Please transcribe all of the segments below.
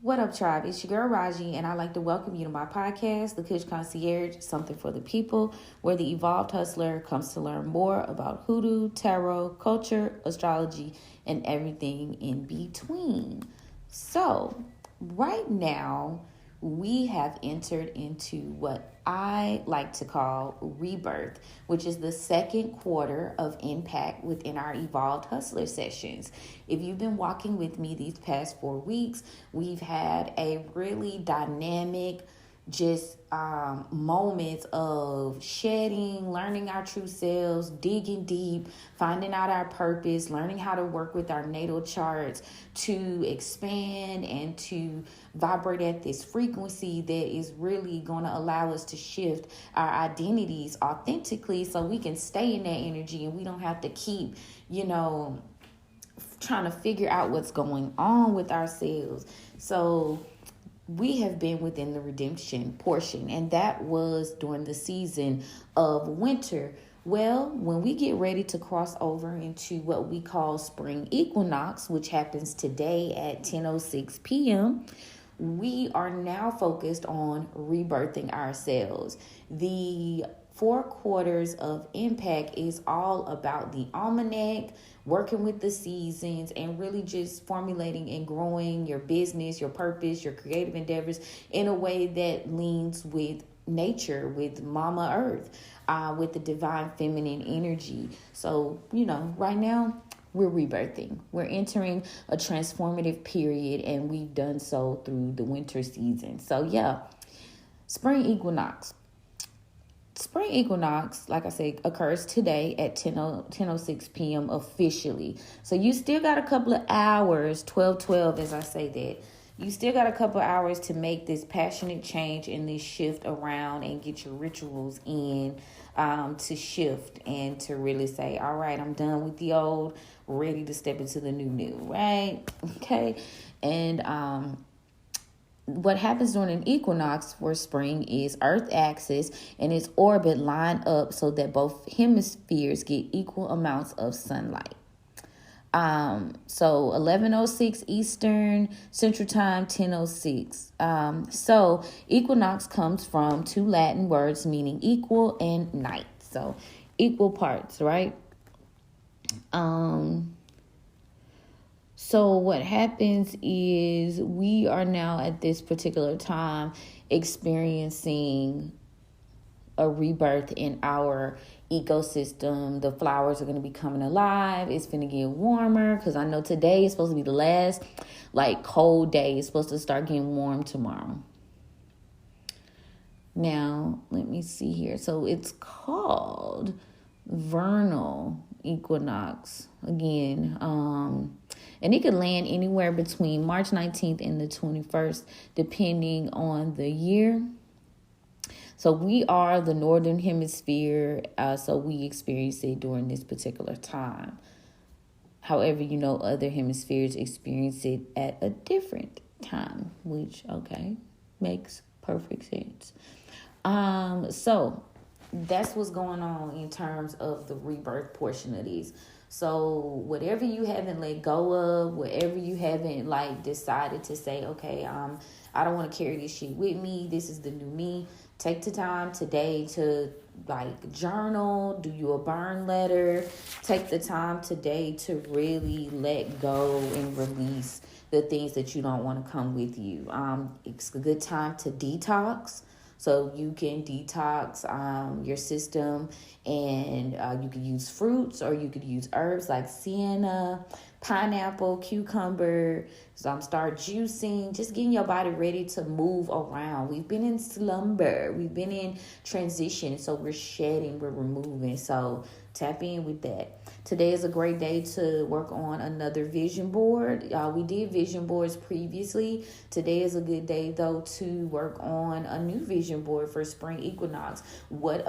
What up, tribe? It's your girl Raji, and I'd like to welcome you to my podcast, The Kush Concierge, Something for the People, where the evolved hustler comes to learn more about hoodoo, tarot, culture, astrology, and everything in between. So, right now, we have entered into what I like to call Rebirth, which is the second quarter of impact within our Evolved Hustler sessions. If you've been walking with me these past 4 weeks, we've had a really dynamic just moments of shedding, learning our true selves, digging deep, finding out our purpose, learning how to work with our natal charts to expand and to vibrate at this frequency that is really going to allow us to shift our identities authentically so we can stay in that energy and we don't have to keep, trying to figure out what's going on with ourselves. So we have been within the redemption portion, and that was during the season of winter. Well, when we get ready to cross over into what we call spring equinox, which happens today at 10:06 p.m., we are now focused on rebirthing ourselves. The 4 quarters of impact is all about the Almanac, working with the seasons, and really just formulating and growing your business, your purpose, your creative endeavors in a way that leans with nature, with Mama Earth, with the divine feminine energy. So, right now, we're rebirthing. We're entering a transformative period, and we've done so through the winter season. So, yeah, spring equinox. Spring equinox, like I said, occurs today at 10:06 p.m. officially. So you still got a couple of hours, 12:12 as I say that. You still got a couple of hours to make this passionate change and this shift around and get your rituals in to shift and to really say, all right, I'm done with the old, ready to step into the new, right? Okay. And what happens during an equinox for spring is Earth axis and its orbit line up so that both hemispheres get equal amounts of sunlight. So 11:06 Eastern Central Time, 10:06. So equinox comes from two Latin words meaning equal and night. So equal parts, right? So what happens is we are now at this particular time experiencing a rebirth in our ecosystem. The flowers are going to be coming alive. It's going to get warmer because I know today is supposed to be the last cold day. It's supposed to start getting warm tomorrow. Now, let me see here. So it's called vernal equinox again. And it could land anywhere between March 19th and the 21st, depending on the year. So we are the northern hemisphere, so we experience it during this particular time. However, other hemispheres experience it at a different time, which, makes perfect sense. So that's what's going on in terms of the rebirth portion of these. So whatever you haven't let go of, whatever you haven't decided to say, okay, I don't want to carry this shit with me. This is the new me. Take the time today to journal, do you a burn letter. Take the time today to really let go and release the things that you don't want to come with you. It's a good time to detox. So you can detox your system, and you could use fruits or you could use herbs like sienna, pineapple, cucumber. Start juicing, just getting your body ready to move around. We've been in slumber. We've been in transition. So we're shedding, we're removing. So tap in with that. Today is a great day to work on another vision board. We did vision boards previously. Today is a good day, though, to work on a new vision board for spring equinox. Refine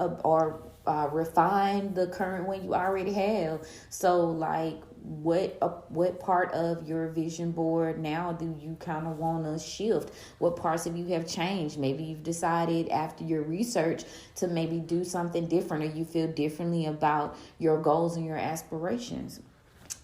the current one you already have. So, what part of your vision board now do you kind of want to shift? What parts of you have changed? Maybe you've decided after your research to maybe do something different, or you feel differently about your goals and your aspirations,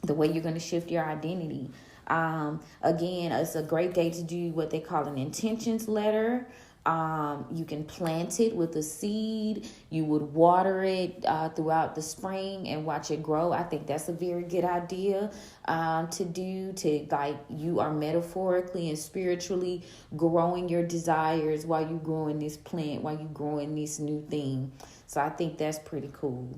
the way you're going to shift your identity. Again, it's a great day to do what they call an intentions letter. You can plant it with a seed. You would water it throughout the spring and watch it grow. I think that's a very good idea to do, to like you are metaphorically and spiritually growing your desires while you growing this plant, while you growing this new thing. So I think that's pretty cool.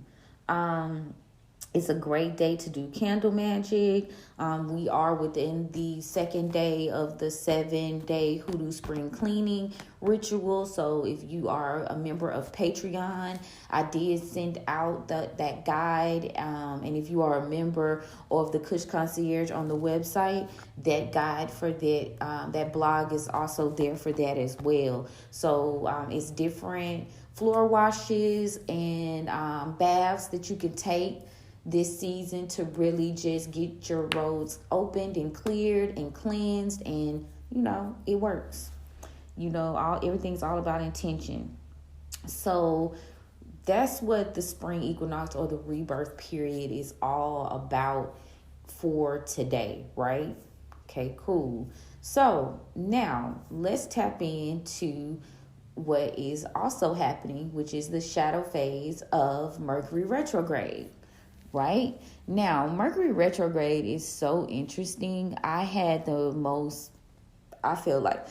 It's a great day to do candle magic. We are within the second day of the 7-day Hoodoo spring cleaning ritual. So if you are a member of Patreon, I did send out that guide. And if you are a member of the Kush Concierge on the website, that guide for that blog is also there for that as well. So it's different floor washes and baths that you can take this season to really just get your roads opened and cleared and cleansed, and it works. Everything's all about intention. So that's what the spring equinox or the rebirth period is all about for today, right? Okay, cool. So now let's tap into what is also happening, which is the shadow phase of Mercury retrograde. Right? Now, Mercury retrograde is so interesting. I feel like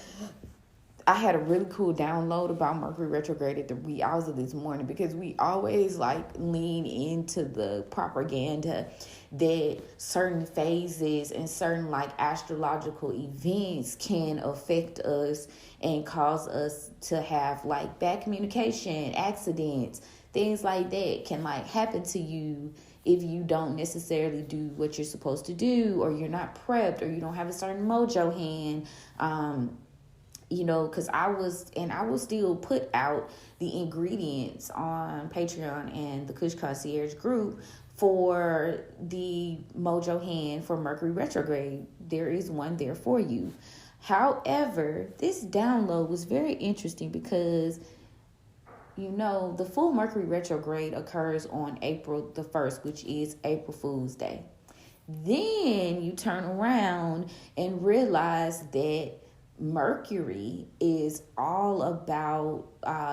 I had a really cool download about Mercury retrograde at the wee hours of this morning, because we always lean into the propaganda that certain phases and certain astrological events can affect us and cause us to have bad communication, accidents, things like that can happen to you if you don't necessarily do what you're supposed to do, or you're not prepped, or you don't have a certain mojo hand. Because I will still put out the ingredients on Patreon and the Kush Concierge group for the mojo hand for Mercury retrograde. There is one there for you. However, this download was very interesting because the full Mercury retrograde occurs on April the 1st, which is April Fool's Day. Then you turn around and realize that Mercury is all about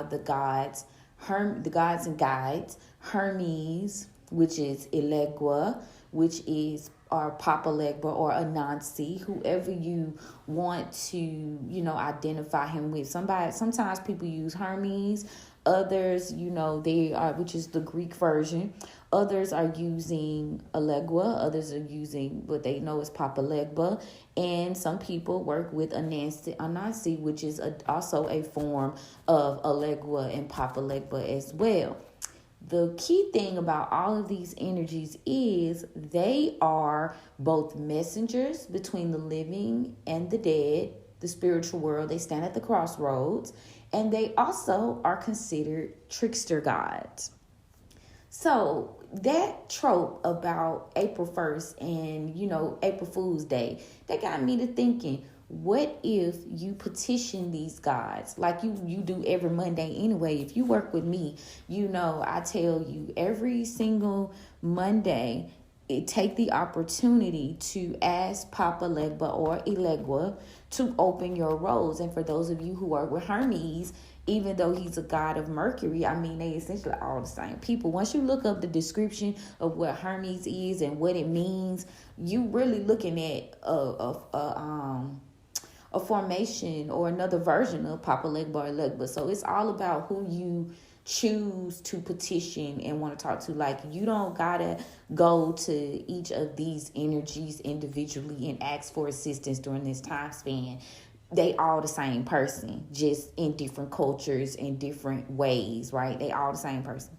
the gods and guides. Hermes, which is Elegua, which is or Papa Legba or Anansi, whoever you want to, identify him with. Sometimes people use Hermes. Others, they are, which is the Greek version. Others are using Elegua. Others are using what they know as Papa Legba. And some people work with Anansi, which is also a form of Elegua and Papa Legba as well. The key thing about all of these energies is they are both messengers between the living and the dead, the spiritual world. They stand at the crossroads. And they also are considered trickster gods. So that trope about April 1st and, April Fool's Day, that got me to thinking, what if you petition these gods like you do every Monday anyway? If you work with me, I tell you every single Monday, take the opportunity to ask Papa Legba or Elegua to open your roads. And for those of you who work with Hermes, even though he's a god of Mercury, they essentially all the same people. Once you look up the description of what Hermes is and what it means, you really looking at a formation or another version of Papa Legba or Legba. So it's all about who you choose to petition and want to talk to. You don't gotta go to each of these energies individually and ask for assistance during this time span. They all the same person, just in different cultures, in different ways, right? They all the same person.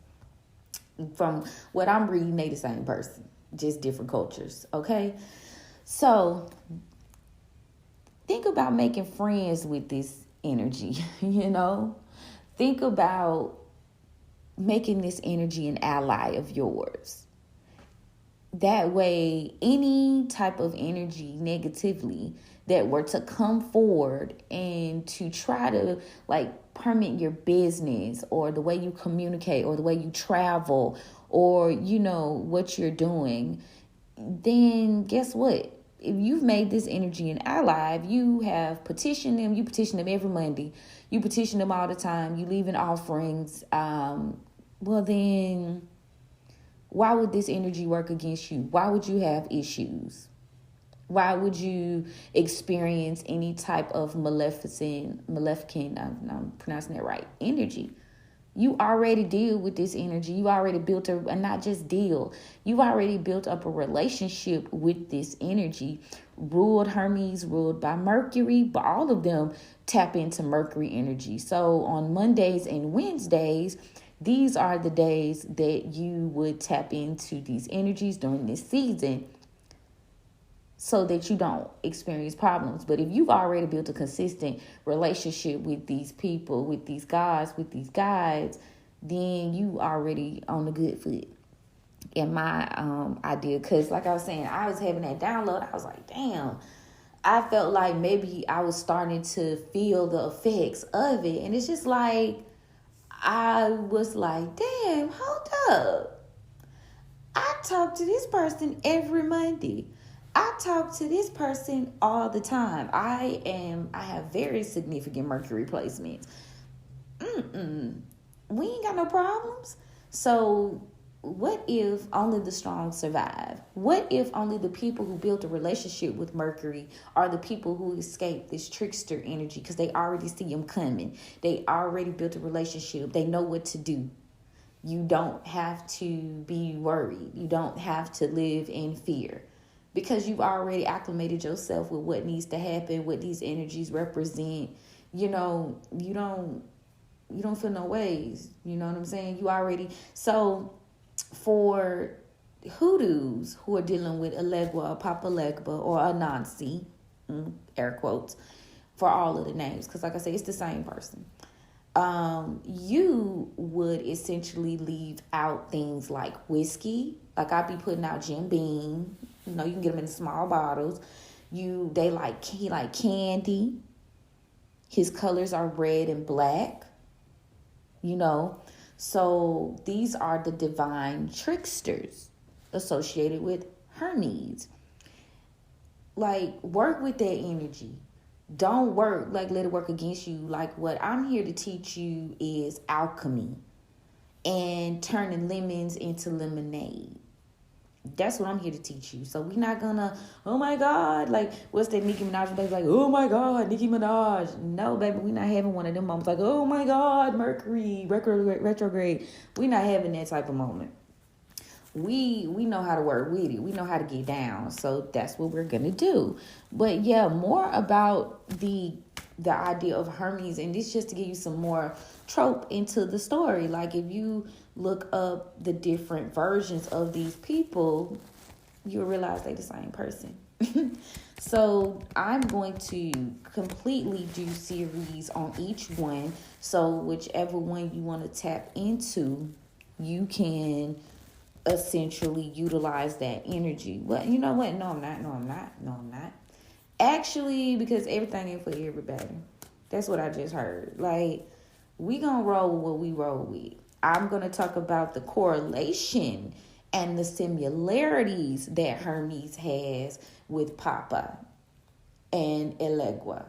From what I'm reading, they the same person, just different cultures, okay? So think about making friends with this energy, Think about making this energy an ally of yours. That way, any type of energy negatively that were to come forward and to try to permit your business or the way you communicate or the way you travel or, what you're doing, then guess what? if you've made this energy an ally, if you have petitioned them, you petition them every Monday, you petition them all the time, you leave in offerings, well then, why would this energy work against you? Why would you have issues? Why would you experience any type of maleficent, I'm pronouncing that right, energy? You already deal with this energy. You already built and not just deal. You already built up a relationship with this energy. Hermes ruled by Mercury, but all of them tap into Mercury energy. So on Mondays and Wednesdays, these are the days that you would tap into these energies during this season, so that you don't experience problems. But if you've already built a consistent relationship with these people, with these gods, with these guides, then you already on the good foot, in my idea. Because like I was saying, I was having that download. I was like, damn, I felt like maybe I was starting to feel the effects of it. And it's just like, I was like, damn, hold up. I talk to this person every Monday. I talk to this person all the time. I have very significant Mercury placements. We ain't got no problems. So what if only the strong survive? What if only the people who built a relationship with Mercury are the people who escape this trickster energy because they already see them coming? They already built a relationship. They know what to do. You don't have to be worried. You don't have to live in fear, because you've already acclimated yourself with what needs to happen, what these energies represent. You know, you don't feel no ways. You know what I'm saying? You already. So for hoodoos who are dealing with Elegua, Papa Legba, or Anansi, air quotes, for all of the names, because like I said, it's the same person. You would essentially leave out things like whiskey. Like I'd be putting out Jim Beam. You know, you can get them in small bottles. He like candy. His colors are red and black. You know, so these are the divine tricksters associated with Hermes. Like, work with that energy. Don't let it work against you. Like, what I'm here to teach you is alchemy and turning lemons into lemonade. That's what I'm here to teach you. So we're not gonna, oh my God, like, what's that Nicki Minaj baby? Like, oh my God, Nicki Minaj. No, baby, we're not having one of them moments like, oh my God, Mercury, retrograde. We're not having that type of moment. We know how to work with it. We know how to get down. So that's what we're gonna do. But yeah, more about the idea of Hermes, and this just to give you some more trope into the story. Like, if you look up the different versions of these people, you'll realize they're the same person. So I'm going to completely do series on each one. So whichever one you want to tap into, you can essentially utilize that energy. Well, you know what? No, I'm not. Actually, because everything ain't for everybody. That's what I just heard. Like, we gonna roll with what we roll with. I'm gonna talk about the correlation and the similarities that Hermes has with Papa and Elegua.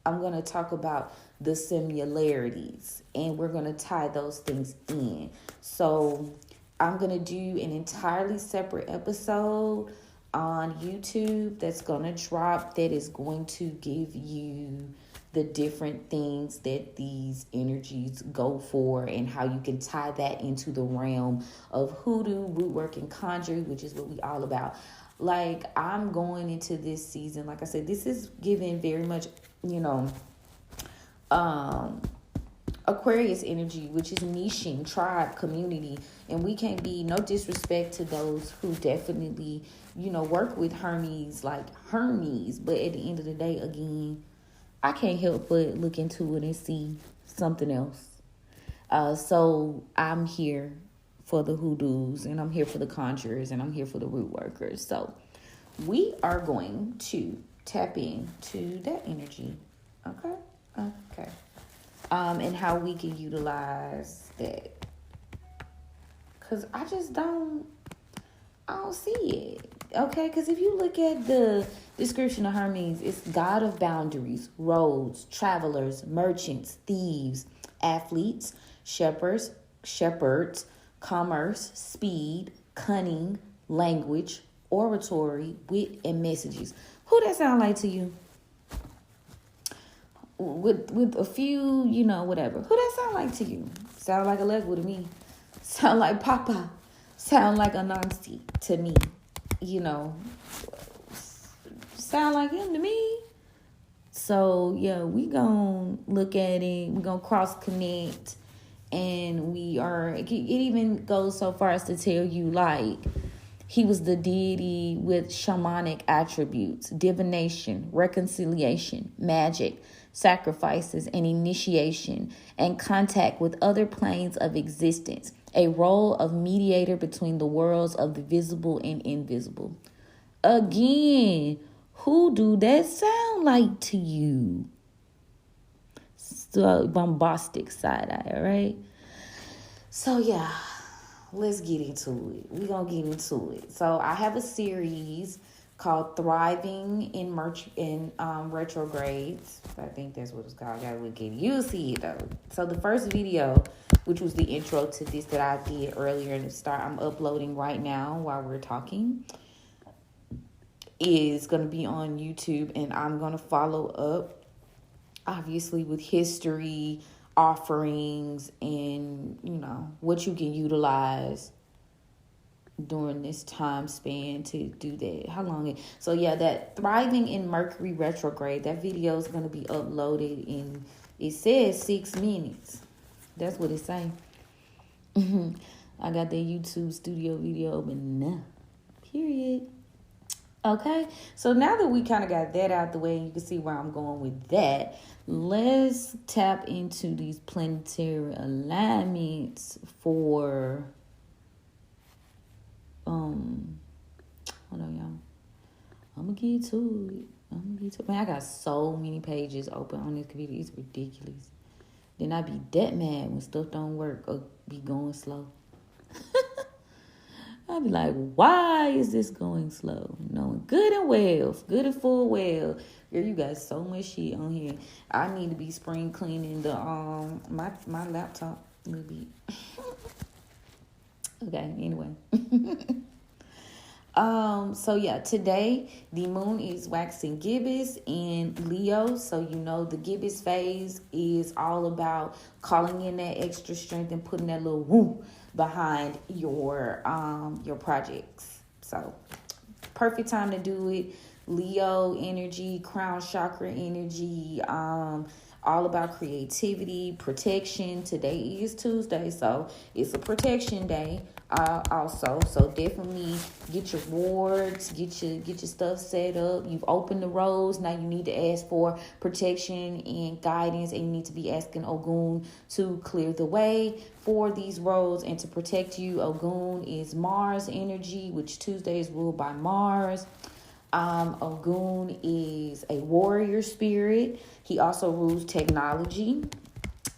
I'm gonna talk about the similarities, and we're gonna tie those things in. So I'm going to do an entirely separate episode on YouTube that's going to drop, that is going to give you the different things that these energies go for and how you can tie that into the realm of hoodoo, root work, and conjuring, which is what we all about. Like, I'm going into this season, like I said, this is giving very much, Aquarius energy, which is niching, tribe, community. And we can't be, no disrespect to those who definitely, work with Hermes, like Hermes. But at the end of the day, again, I can't help but look into it and see something else. So I'm here for the hoodoos, and I'm here for the conjurers, and I'm here for the root workers. So we are going to tap into that energy. Okay. And how we can utilize that. Because I don't see it. Okay, because if you look at the description of Hermes, it's god of boundaries, roads, travelers, merchants, thieves, athletes, shepherds, commerce, speed, cunning, language, oratory, wit, and messages. Who that sound like to you? With a few, whatever. Who that sound like to you? Sound like a Legwood to me. Sound like Papa. Sound like Anansi to me. Sound like him to me. So yeah, we gonna look at it. We gonna cross connect, and it even goes so far as to tell you like he was the deity with shamanic attributes, divination, reconciliation, magic, sacrifices, and initiation, and contact with other planes of existence, a role of mediator between the worlds of the visible and invisible. Again, who do that sound like to you? So bombastic side eye, all right? So yeah, let's get into it. We're going to get into it. So I have a series called Thriving in Retrogrades. I think that's what it's called. I got to look at it. You'll see it though. So the first video, which was the intro to this that I did earlier in the start, I'm uploading right now while we're talking, is going to be on YouTube, and I'm going to follow up, obviously, with history, offerings, and, what you can utilize during this time span to do that. How long? So, yeah, that Thriving in Mercury Retrograde, that video is going to be uploaded in, it says 6 minutes. That's what it's saying. I got the YouTube studio video, but nah, period. Okay, so now that we kind of got that out the way, and you can see where I'm going with that, let's tap into these planetary alignments for, hold on, y'all. I'm going to get to it. Man, I got so many pages open on this computer. It's ridiculous. Then I be that mad when stuff don't work or be going slow. I'll be like, why is this going slow? Knowing good and full well. Girl, you got so much shit on here. I need to be spring cleaning the my laptop a little bit. Okay, anyway. So yeah, today the moon is waxing gibbous in Leo. So the gibbous phase is all about calling in that extra strength and putting that little woo behind your projects. So perfect time to do it. Leo energy, crown chakra energy, all about creativity, protection. Today is Tuesday, so it's a protection day also. So definitely get your wards, get your stuff set up. You've opened the roads. Now you need to ask for protection and guidance, and you need to be asking Ogun to clear the way for these roads and to protect you. Ogun is Mars energy, which Tuesday is ruled by Mars. Ogun is a warrior spirit. He also rules technology.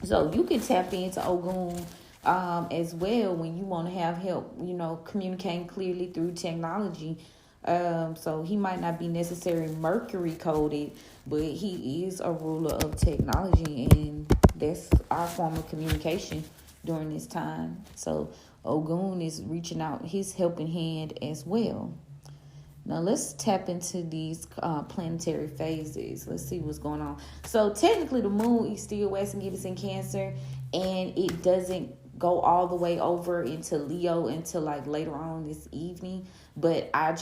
So you can tap into Ogun as well when you want to have help, communicating clearly through technology. So he might not be necessarily Mercury coded, but he is a ruler of technology, and that's our form of communication during this time. So Ogun is reaching out his helping hand as well. Now let's tap into these planetary phases. Let's see what's going on. So technically the moon is still waxing gibbous in Cancer, and it doesn't go all the way over into Leo until like later on this evening. But I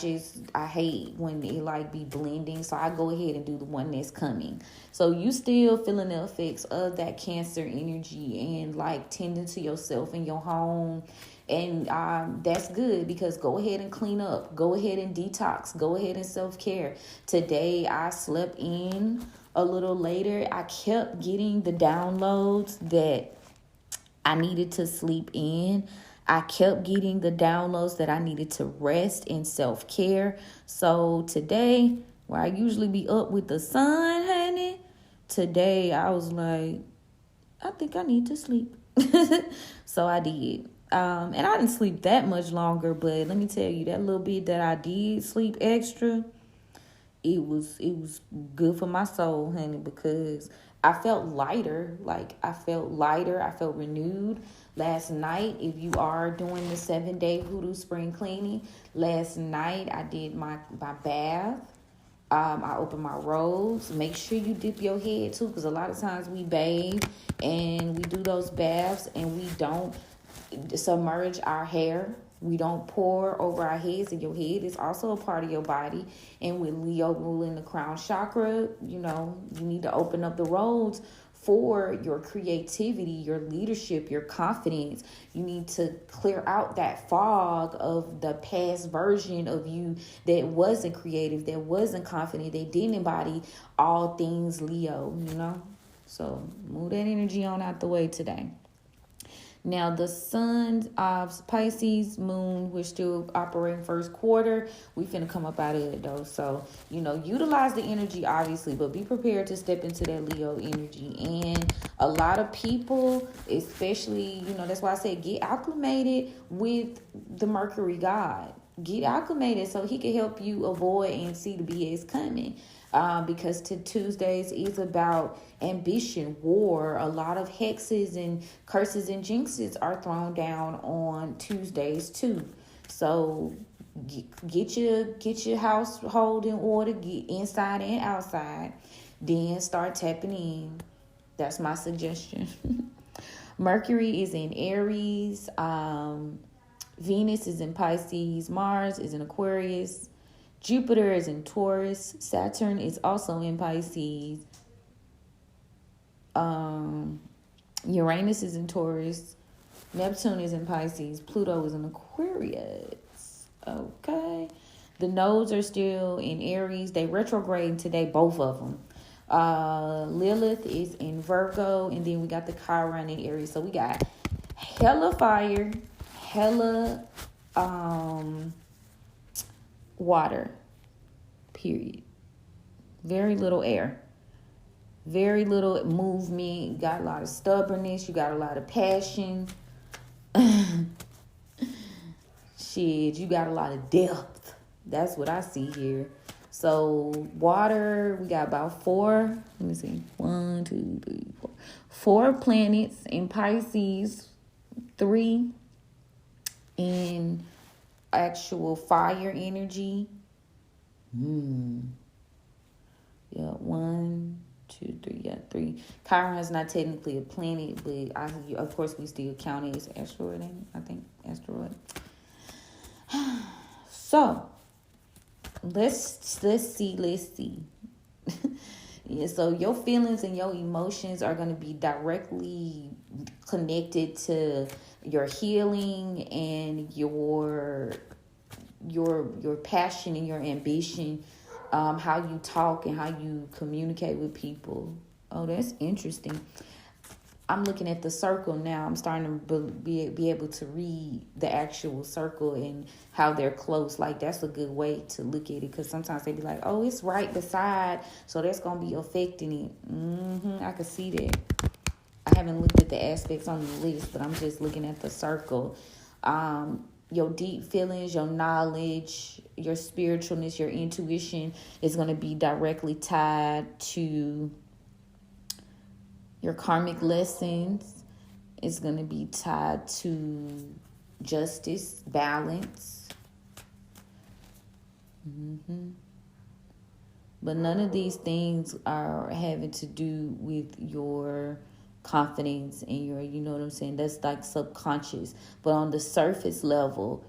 hate when it be blending. So I go ahead and do the one that's coming. So you still feeling the effects of that Cancer energy and tending to yourself in your home. And that's good, because go ahead and clean up. Go ahead and detox. Go ahead and self-care. Today I slept in a little later. I kept getting the downloads that I needed to sleep in. I kept getting the downloads that I needed to rest and self-care. So today, where I usually be up with the sun, honey, today I was like, I think I need to sleep. So I did. And I didn't sleep that much longer, but let me tell you, that little bit that I did sleep extra, it was good for my soul, honey, because I felt lighter. Like I felt lighter. I felt renewed. Last night, if you are doing the 7-day Hoodoo spring cleaning, last night I did my bath. I open my robes. Make sure you dip your head too, because a lot of times we bathe and we do those baths and we don't submerge our hair. We don't pour over our heads, and your head is also a part of your body. And with Leo ruling the crown chakra, you need to open up the roads for your creativity, your leadership, your confidence. You need to clear out that fog of the past version of you that wasn't creative, that wasn't confident, that didn't embody all things Leo. So move that energy on out the way today. Now, the sun of Pisces, moon, we're still operating first quarter. We finna come up out of it, though. So, utilize the energy, obviously, but be prepared to step into that Leo energy. And a lot of people, especially, that's why I said get acclimated with the Mercury God. Get acclimated so he can help you avoid and see the BS coming. Because Tuesdays is about ambition, war. A lot of hexes and curses and jinxes are thrown down on Tuesdays too. So get your household in order, get inside and outside, then start tapping in. That's my suggestion. Mercury is in Aries. Venus is in Pisces. Mars is in Aquarius. Jupiter is in Taurus. Saturn is also in Pisces. Uranus is in Taurus. Neptune is in Pisces. Pluto is in Aquarius. Okay. The nodes are still in Aries. They retrograde today, both of them. Lilith is in Virgo. And then we got the Chiron in Aries. So we got hella fire, hella water, period. Very little air, very little movement. You got a lot of stubbornness, you got a lot of passion. Shit, you got a lot of depth. That's what I see here. So water, we got about 4, let me see, 1 2 3 4 4 planets in Pisces, 3 in actual fire energy. Yeah, 1 2 3. Yeah, 3. Chiron is not technically a planet, but of course we still count it as asteroid. I think asteroid. So let's see. Yeah, so your feelings and your emotions are going to be directly connected to your healing and your passion and your ambition, how you talk and how you communicate with people. Oh, that's interesting. I'm looking at the circle now. I'm starting to be able to read the actual circle and how they're close. Like, that's a good way to look at it, because sometimes they be like, oh, it's right beside, so that's going to be affecting it. I can see that. I haven't looked at the aspects on the list, but I'm just looking at the circle. Your deep feelings, your knowledge, your spiritualness, your intuition is going to be directly tied to your karmic lessons. Is going to be tied to justice, balance. But none of these things are having to do with your confidence and your, you know what I'm saying? That's like subconscious. But on the surface level,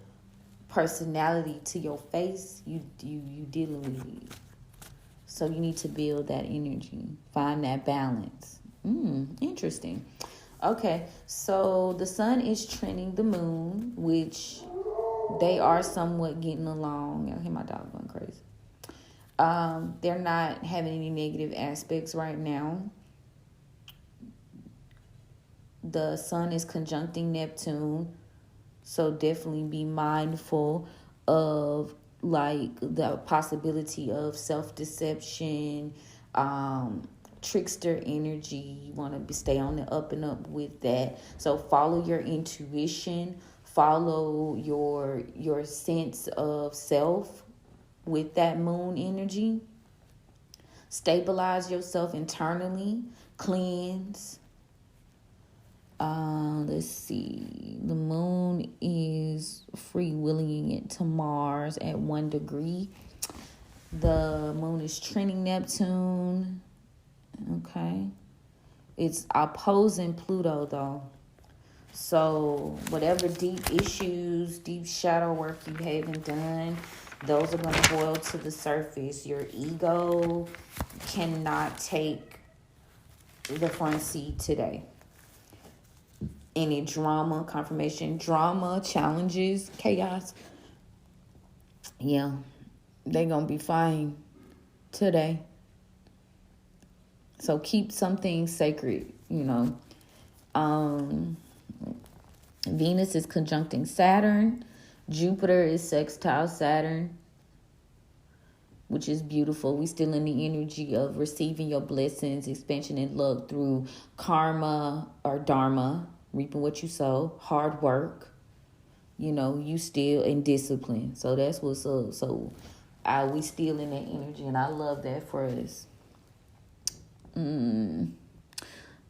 personality to your face, you dealing with it. So you need to build that energy, find that balance. Interesting. Okay, so the sun is trending the moon, which they are somewhat getting along. I hear my dog going crazy. They're not having any negative aspects right now. The sun is conjuncting Neptune, so definitely be mindful of like the possibility of self-deception, trickster energy. You want to stay on the up and up with that. So follow your intuition, follow your sense of self with that moon energy. Stabilize yourself internally, cleanse. Let's see. The moon is free-willing it to Mars at 1 degree. The moon is trending Neptune. Okay. It's opposing Pluto, though. So whatever deep issues, deep shadow work you haven't done, those are going to boil to the surface. Your ego cannot take the front seat today. Any drama, confirmation, drama, challenges, chaos, yeah, they're going to be fine today. So keep something sacred, Venus is conjuncting Saturn. Jupiter is sextile Saturn, which is beautiful. We still in the energy of receiving your blessings, expansion and luck through karma or dharma, reaping what you sow, hard work, you still in discipline. So that's what's up. So we still in that energy, and I love that for us. The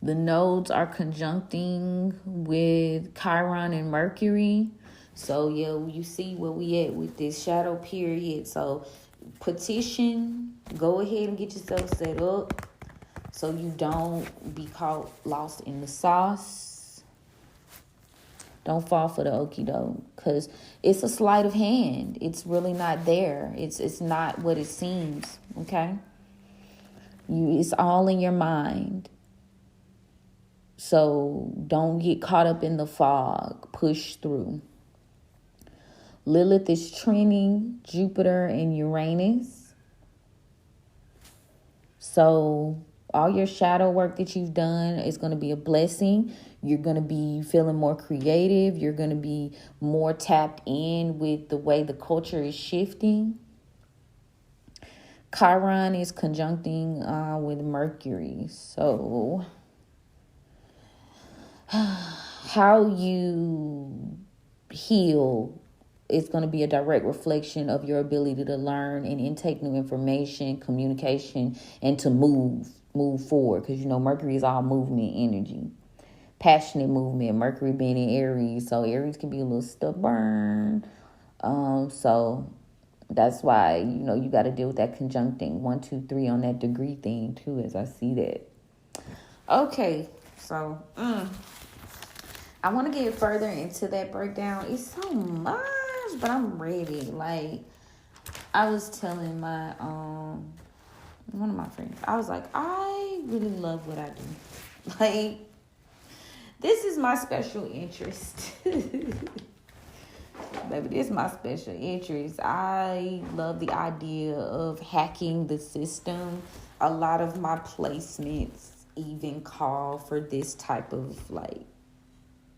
nodes are conjuncting with Chiron and Mercury. So, yeah, you see where we at with this shadow period. So, petition, go ahead and get yourself set up so you don't be caught lost in the sauce. Don't fall for the okie doke, because it's a sleight of hand. It's really not there. It's not what it seems, okay? It's all in your mind. So don't get caught up in the fog. Push through. Lilith is trining Jupiter and Uranus. So all your shadow work that you've done is going to be a blessing. You're going to be feeling more creative. You're going to be more tapped in with the way the culture is shifting. Chiron is conjuncting with Mercury. So how you heal is going to be a direct reflection of your ability to learn and intake new information, communication, and to move forward. Because, Mercury is all movement energy. Passionate movement. Mercury being in Aries. So Aries can be a little stubborn. So that's why, you got to deal with that conjuncting 1, 2, 3 on that degree thing too, as I see that. Okay. So, I want to get further into that breakdown. It's so much, but I'm ready. Like, I was telling my, one of my friends, I was like, I really love what I do. Like, this is my special interest. Baby, this is my special interest. I love the idea of hacking the system. A lot of my placements even call for this type of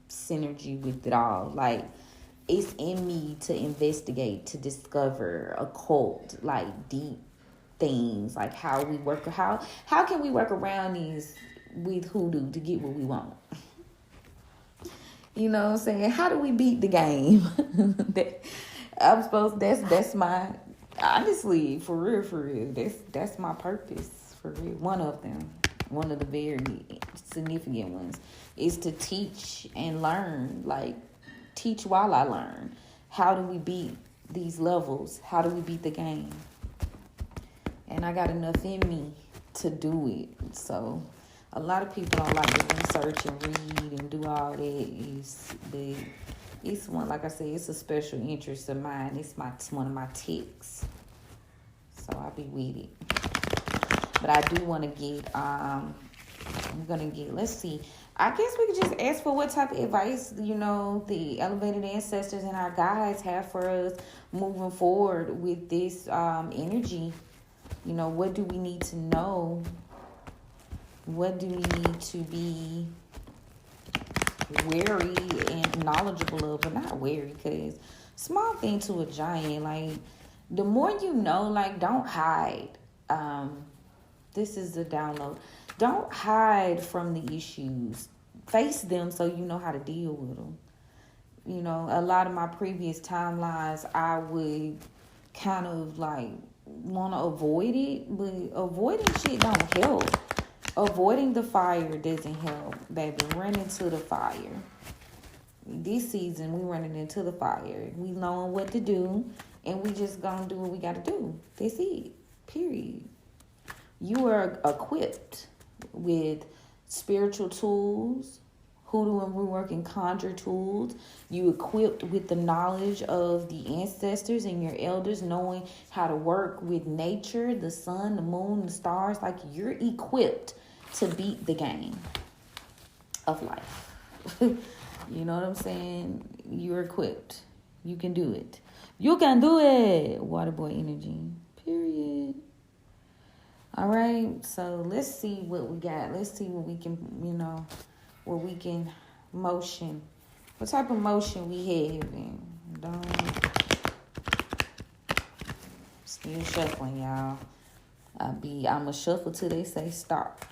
synergy with it all. Like, it's in me to investigate, to discover occult, deep things, how we work, how can we work around these with hoodoo to get what we want. You know what I'm saying? How do we beat the game? That's my, honestly, for real, that's my purpose, for real. One of the very significant ones is to teach and learn, teach while I learn. How do we beat these levels? How do we beat the game? And I got enough in me to do it. So a lot of people don't like to research and read and do all that. It's one, like I said, it's a special interest of mine. It's one of my ticks. So I'll be with it. But I do want to get, let's see. I guess we could just ask for what type of advice, the elevated ancestors and our guides have for us moving forward with this energy. What do we need to know? What do we need to be wary and knowledgeable of? But not wary, because small thing to a giant. The more you know, don't hide. This is the download. Don't hide from the issues. Face them so you know how to deal with them. You know, a lot of my previous timelines, I would kind of like want to avoid it, but avoiding shit don't help. Avoiding the fire doesn't help, baby. Run into the fire. This season, we running into the fire. We knowing what to do, and we just gonna do what we gotta do. That's it. Period. You are equipped with spiritual tools, hoodoo and rootwork and conjure tools. You equipped with the knowledge of the ancestors and your elders, knowing how to work with nature, the sun, the moon, the stars. Like, you're equipped to beat the game of life. You know what I'm saying? You're equipped. You can do it. You can do it. Waterboy energy. Period. All right. So let's see what we got. Let's see what we can, what we can motion. What type of motion we having? Still shuffling, y'all. I'ma shuffle till they say stop.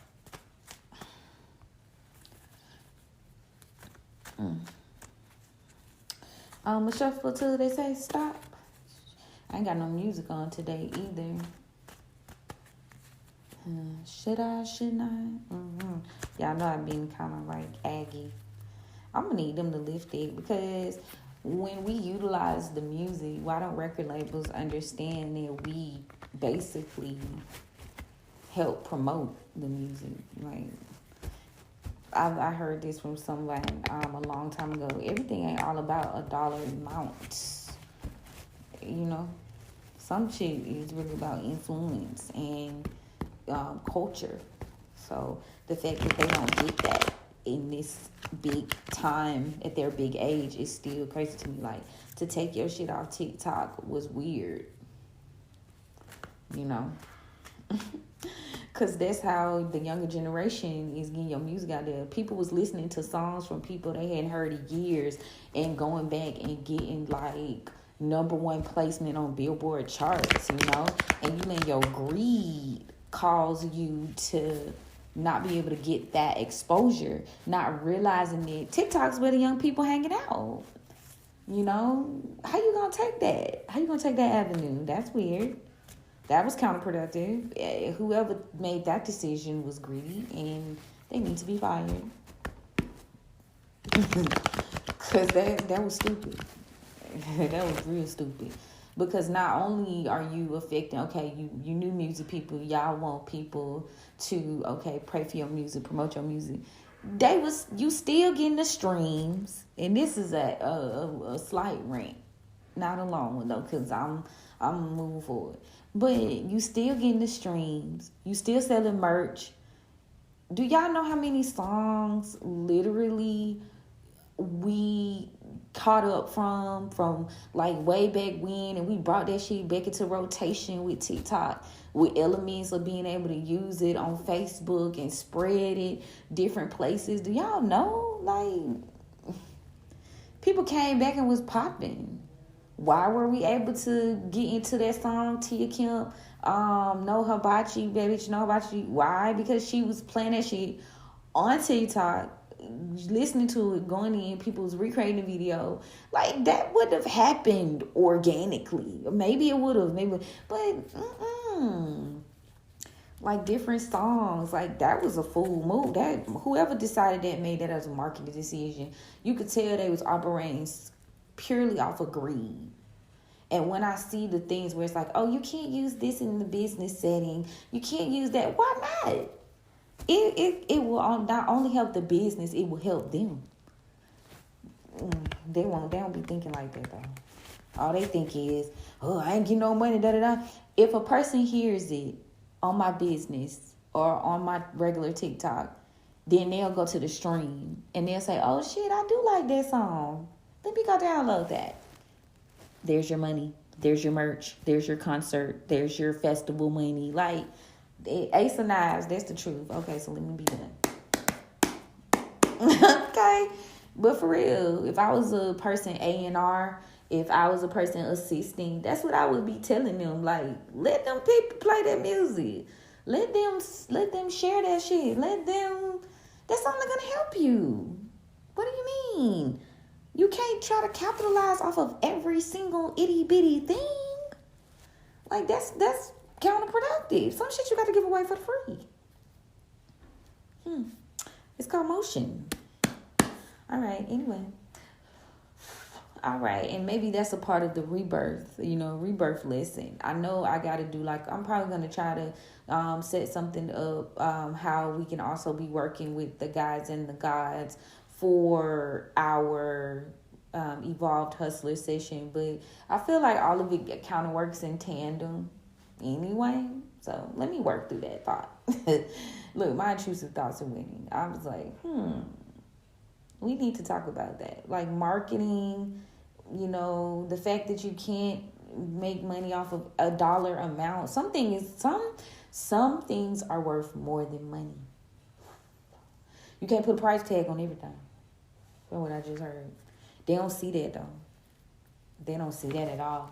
I'ma shuffle till they say stop. I ain't got no music on today either. Should I? Shouldn't I? Y'all know I've been kind of like aggy. I'm gonna need them to lift it, because when we utilize the music, why don't record labels understand that we basically help promote the music? Like, I heard this from somebody a long time ago. Everything ain't all about a dollar amount. Some shit is really about influence and culture. So the fact that they don't get that in this big time at their big age is still crazy to me. Like, to take your shit off TikTok was weird. Because that's how the younger generation is getting your music out there. People was listening to songs from people they hadn't heard in years and going back and getting like #1 placement on Billboard charts, and you let your greed cause you to not be able to get that exposure, not realizing that TikTok's where the young people hanging out. How you gonna take that? How you gonna take that avenue? That's weird. That was counterproductive. Whoever made that decision was greedy, and they need to be fired. Because that was stupid. That was real stupid. Because not only are you affecting, you new music people, y'all want people to, pray for your music, promote your music. You still getting the streams, and this is a slight rant, not a long one though, because I'm moving forward. But you still getting the streams, you still selling merch. Do y'all know how many songs literally we caught up from like way back when, and we brought that shit back into rotation with TikTok, with elements of being able to use it on Facebook and spread it different places? Do y'all know? Like, people came back and was popping. Why were we able to get into that song, Tia Kemp, No Hibachi, Baby, No Hibachi? Why? Because she was playing that shit on TikTok, listening to it, going in, people was recreating the video. Like, that would have happened organically. Maybe it would have, but like, different songs, like, that was a fool move. That whoever decided that made that as a marketing decision. You could tell they was operating purely off of greed. And when I see the things where it's like, oh, you can't use this in the business setting, you can't use that, why not? It will not only help the business, it will help them. They don't be thinking like that though. All they think is, oh, I ain't getting no money, da-da-da. If a person hears it on my business or on my regular TikTok, then they'll go to the stream and they'll say, oh shit, I do like that song. Let me go download that. There's your money. There's your merch. There's your concert. There's your festival money. Like, Ace of Knives, that's the truth. Okay, so let me be done. Okay? But for real, if I was a person A&R, if I was a person assisting, that's what I would be telling them. Like, let them people play that music. Let them share that shit. That's only gonna help you. What do you mean? You can't try to capitalize off of every single itty bitty thing. Like that's counterproductive. Some shit you got to give away for free. It's called motion. All right. Anyway. All right, and maybe that's a part of the rebirth, rebirth lesson. I know I got to do, I'm probably going to try to set something up, how we can also be working with the guides and the gods for our evolved hustler session. But I feel like all of it kind of works in tandem anyway. So let me work through that thought. Look, my intrusive thoughts are winning. I was like, we need to talk about that. Like marketing, the fact that you can't make money off of a dollar amount. Some things are worth more than money. You can't put a price tag on everything. From what I just heard. They don't see that though. They don't see that at all.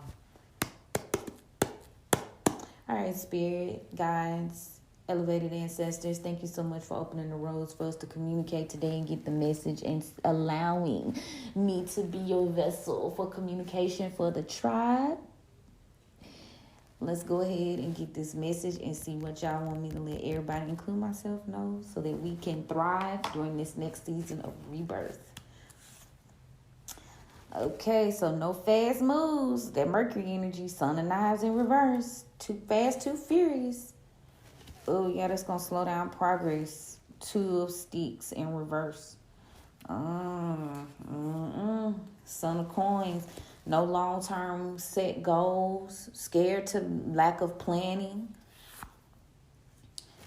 All right, spirit, guides, elevated ancestors, thank you so much for opening the roads for us to communicate today and get the message and allowing me to be your vessel for communication for the tribe. Let's go ahead and get this message and see what y'all want me to let everybody, include myself, know so that we can thrive during this next season of rebirth. Okay, so no fast moves. That Mercury energy, Sun of Knives in reverse. Too fast, too furious. Oh, yeah, that's going to slow down progress. Two of Sticks in reverse. Son of Coins. No long-term set goals. Scared to lack of planning.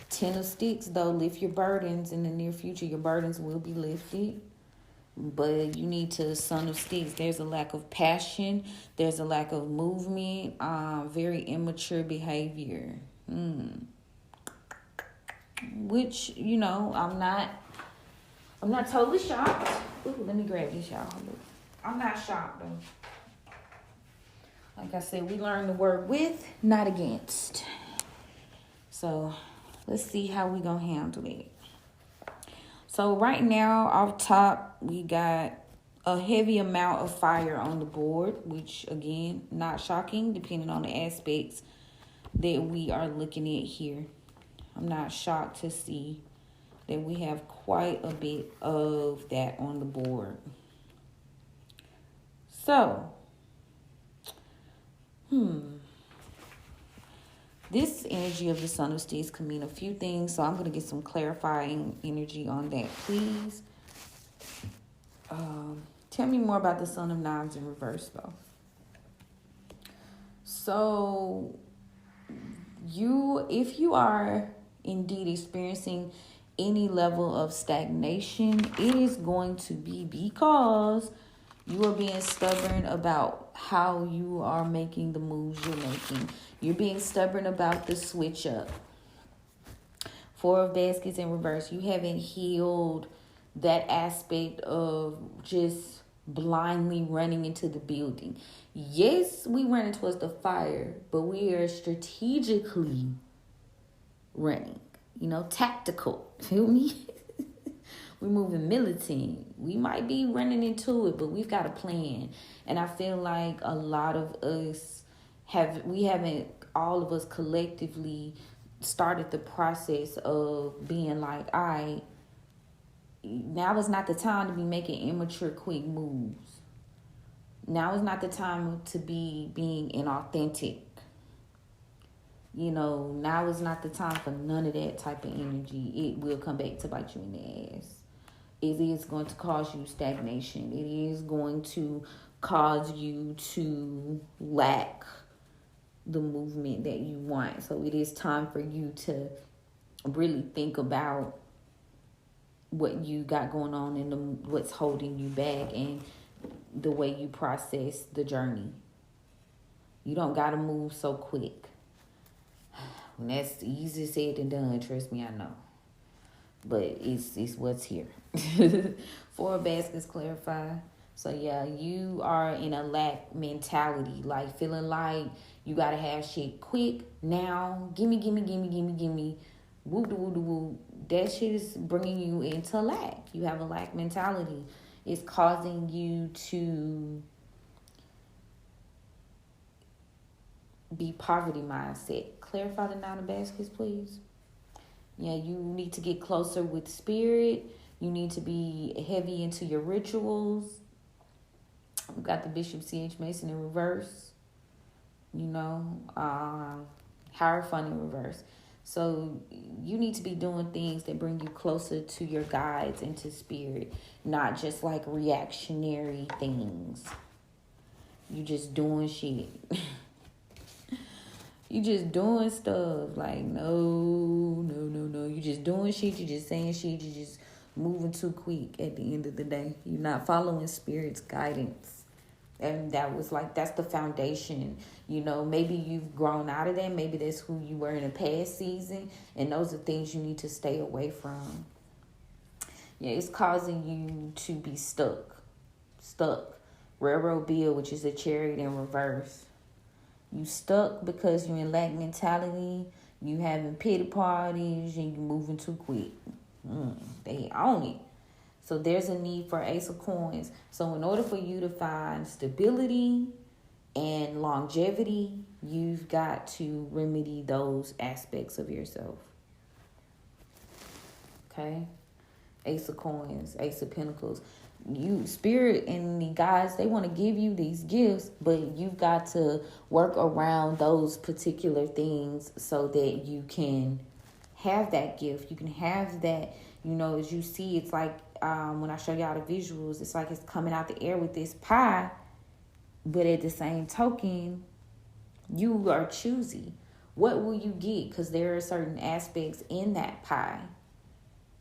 Ten of Sticks, though. Lift your burdens. In the near future, your burdens will be lifted. But you need to, Son of Sticks, there's a lack of passion. There's a lack of movement. Very immature behavior. Which, I'm not totally shocked. Ooh, let me grab this, y'all. I'm not shocked, though. Like I said, we learn to work with, not against. So, let's see how we gonna handle it. So, right now, off top, we got a heavy amount of fire on the board, which, again, not shocking, depending on the aspects that we are looking at here. I'm not shocked to see that we have quite a bit of that on the board. So, this energy of the Son of Sticks can mean a few things, so I'm going to get some clarifying energy on that, please. Tell me more about the Son of Knives in reverse, though. So, if you are indeed experiencing any level of stagnation, it is going to be because you are being stubborn about how you are making the moves you're making. You're being stubborn about the switch up. Four of Baskets in reverse. You haven't healed that aspect of just blindly running into the building. Yes, we running towards the fire, but we are strategically running. Tactical. Feel me? We're moving militant. We might be running into it, but we've got a plan. And I feel like a lot of us haven't all of us collectively started the process of being like, all right, now is not the time to be making immature quick moves. Now is not the time to be being inauthentic. Now is not the time for none of that type of energy. It will come back to bite you in the ass. It is going to cause you stagnation. It is going to cause you to lack the movement that you want. So it is time for you to really think about what you got going on and what's holding you back and the way you process the journey. You don't got to move so quick. And that's easy said than done. Trust me, I know. But it's what's here. Four baskets clarify. So yeah, you are in a lack mentality, like feeling like You got to have shit quick, now, gimme, gimme, gimme, gimme, gimme, woo, woo, woo. That shit is bringing you into lack. You have a lack mentality. It's causing you to be poverty mindset. Clarify the 9 of baskets, please. Yeah, you need to get closer with spirit. You need to be heavy into your rituals. We've got the Bishop C.H. Mason in reverse. Hierophant in reverse. So you need to be doing things that bring you closer to your guides and to spirit, not just like reactionary things. You just doing shit. You just doing stuff like no. You just doing shit. You just saying shit. You just moving too quick at the end of the day. You're not following spirit's guidance. And that's the foundation. Maybe you've grown out of that. Maybe that's who you were in a past season. And those are things you need to stay away from. Yeah, it's causing you to be stuck. Railroad bill, which is a chariot in reverse. You stuck because you're in lack mentality. You having pity parties and you moving too quick. They own it. So there's a need for Ace of Coins. So in order for you to find stability and longevity, you've got to remedy those aspects of yourself. Okay? Ace of Coins, Ace of Pentacles. You, spirit and the guys, they want to give you these gifts, but you've got to work around those particular things so that you can have that gift. You can have that, as you see, it's like when I show y'all the visuals, it's like it's coming out the air with this pie, but at the same token, you are choosy. What will you get? Because there are certain aspects in that pie.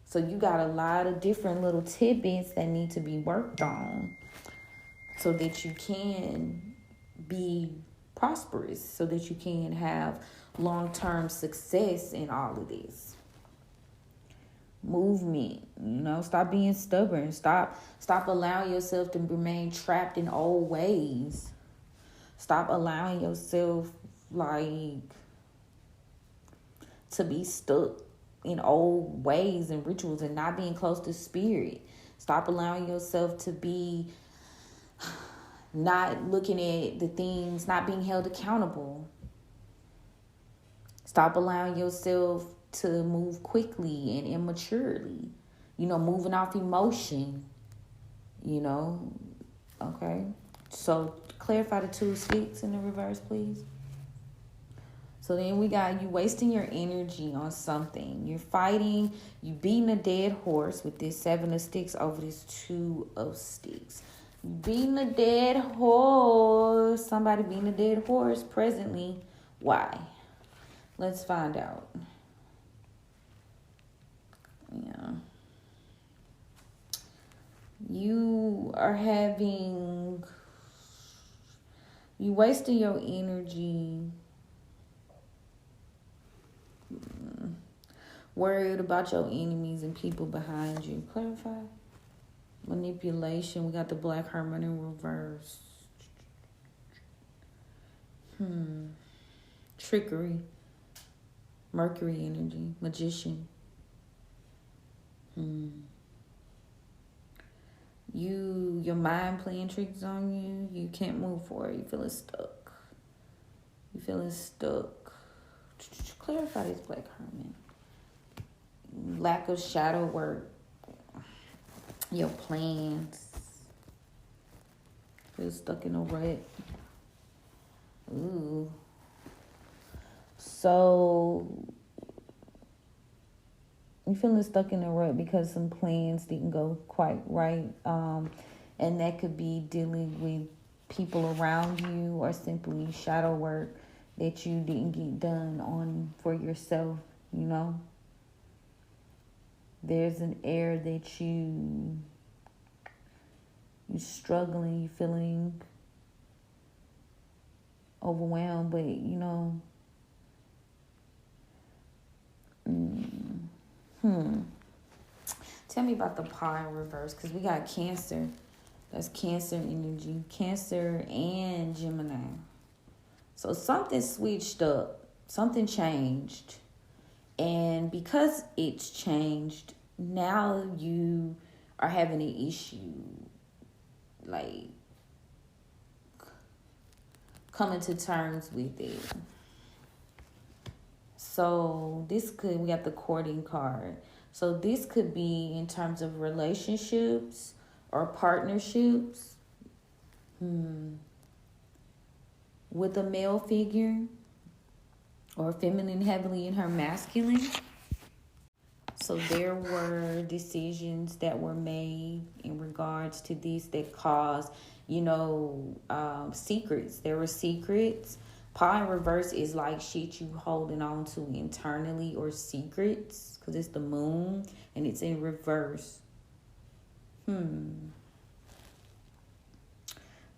So you got a lot of different little tidbits that need to be worked on so that you can be prosperous, so that you can have long-term success in all of this. Movement, stop being stubborn. Stop allowing yourself to remain trapped in old ways. Stop allowing yourself to be stuck in old ways and rituals and not being close to spirit. Stop allowing yourself to be not looking at the things, not being held accountable. Stop allowing yourself to move quickly and immaturely. Moving off emotion. Okay. So clarify the 2 of Sticks in the reverse, please. So then we got you wasting your energy on something. You're fighting. You beating a dead horse with this 7 of Sticks over this 2 of Sticks. Beating a dead horse. Somebody beating a dead horse presently. Why? Let's find out. Yeah. You wasting your energy worried about your enemies and people behind you. Clarify. Manipulation. We got the Black Hermit in reverse. Trickery. Mercury energy. Magician. Your mind playing tricks on you. You can't move forward. You feeling stuck. Clarify this Black Hermit. Lack of shadow work. Your plans. Feel stuck in a rut. Ooh. So you're feeling stuck in a rut because some plans didn't go quite right. And that could be dealing with people around you or simply shadow work that you didn't get done on for yourself, There's an air that you're struggling, you're feeling overwhelmed, but Tell me about the pie in reverse, because we got Cancer. That's Cancer energy. Cancer and Gemini. So something switched up, something changed. And because it's changed, now you are having an issue, like coming to terms with it. So we got the courting card. So this could be in terms of relationships or partnerships with a male figure, or feminine heavily in her masculine. So there were decisions that were made in regards to this that caused, secrets. There were secrets. Paw in reverse is like shit you holding on to internally, or secrets, because it's the moon and it's in reverse.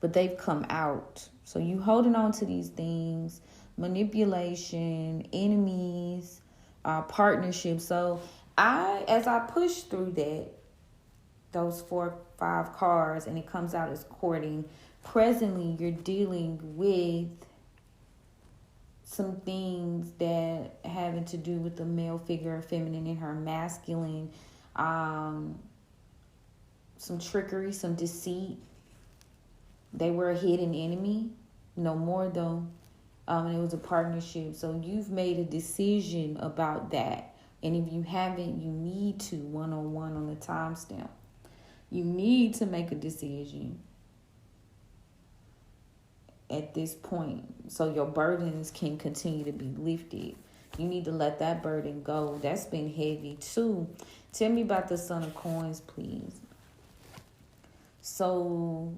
But they've come out. So you holding on to these things, manipulation, enemies, partnerships. So as I push through those 4, 5 cards, and it comes out as courting, presently you're dealing with some things that having to do with the male figure, feminine in her masculine, some trickery, some deceit. They were a hidden enemy, no more though. And it was a partnership. So you've made a decision about that. And if you haven't, you need to, one-on-one on the timestamp. You need to make a decision at this point, so your burdens can continue to be lifted. You need to let that burden go. That's been heavy too. Tell me about the Son of Coins, please. So